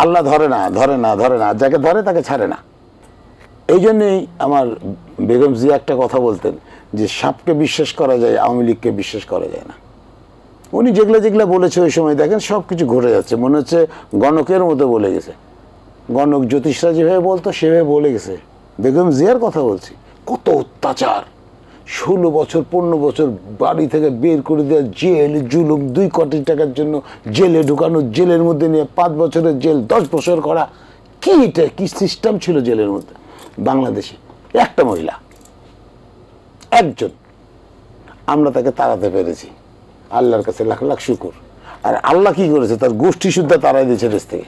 আল্লাহ ধরে না ধরে না ধরে না, যাকে ধরে তাকে ছাড়ে না। এই জন্যেই আমার বেগম জিয়া একটা কথা বলতেন যে সাপকে বিশ্বাস করা যায়, আওয়ামী লীগকে বিশ্বাস করা যায় না। উনি যেগুলো যেগুলো বলেছে ওই সময় দেখেন সব কিছু ঘটে যাচ্ছে, মনে হচ্ছে গণকের মতো বলে গেছে। গণক জ্যোতিষরা যেভাবে বলতো সেভাবে বলে গেছে। বেগম জিয়ার কথা বলছি, কত অত্যাচার, 16 বছর 15 বছর বাড়ি থেকে বের করে দেওয়া, জেল জুলুম, 2 কোটি টাকার জন্য জেলে ঢুকানো, জেলের মধ্যে নিয়ে 5 বছরের জেল, 10 বছর করা। কি এটা, কি সিস্টেম ছিল জেলের মধ্যে বাংলাদেশে? একটা মহিলা, একজন, আমরা তাকে তাড়াতে পেরেছি, আল্লাহর কাছে লাখ লাখ শুকুর। আর আল্লাহ কি করেছে, তার গোষ্ঠী শুদ্ধ তাড়াই দিয়েছে দেশ থেকে।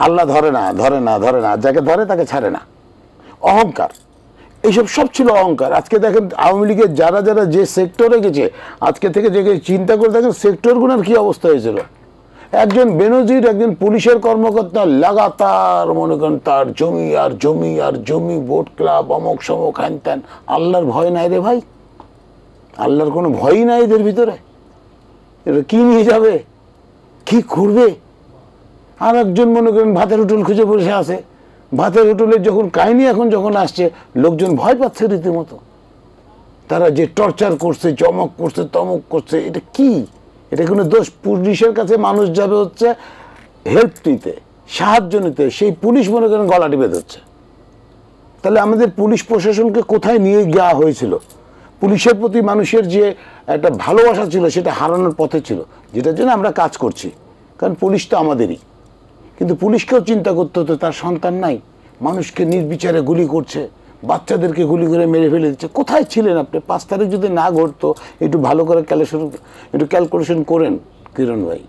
আল্লাহ ধরে না ধরে না ধরে না, যাকে ধরে তাকে ছাড়ে না। অহংকার, এইসব সব ছিল অহংকার। আজকে দেখেন আওয়ামী লীগের যারা যারা যে সেক্টরে গেছে, আজকে থেকে যে চিন্তা করে দেখেন সেক্টরগুলোর কি অবস্থা হয়েছিল। একজন বেনজির, একজন পুলিশের কর্মকর্তা লাগাতার মনে করেন তার জমি আর জমি আর জমি, ভোট ক্লাব, অমক সমক হ্যান ত্যান। আল্লাহর ভয় নাই রে ভাই, আল্লাহর কোনো ভয়ই নাই এদের ভিতরে। এটা কি নিয়ে যাবে, কি করবে? আর একজন মনে করেন ভাতের হোটেল খুঁজে বসে আছে। ভাতের হোটেলের যখন কাহিনী এখন যখন আসছে, লোকজন ভয় পাচ্ছে রীতিমতো। তারা যে টর্চার করছে, চমক করছে, তমক করছে, এটা কি? এটা কোনো দোষ? পুলিশের কাছে মানুষ যাবে হচ্ছে হেল্প নিতে, সাহায্য নিতে, সেই পুলিশ মনে করেন গলা টিপে ধরছে। তাহলে আমাদের পুলিশ প্রশাসনকে কোথায় নিয়ে যাওয়া হয়েছিল? পুলিশের প্রতি মানুষের যে একটা ভালোবাসা ছিল সেটা হারানোর পথে ছিল, যেটার জন্য আমরা কাজ করছি। কারণ পুলিশ তো আমাদেরই, কিন্তু পুলিশকেও চিন্তা করতে হতো, তার সন্তান নাই, মানুষকে নির্বিচারে গুলি করছে, বাচ্চাদেরকে গুলি করে মেরে ফেলে দিচ্ছে। কোথায় ছিলেন আপনি? 5 তারিখ যদি না ঘটতো, একটু ভালো করে ক্যালকুলেশন করেন কিরণ ভাই।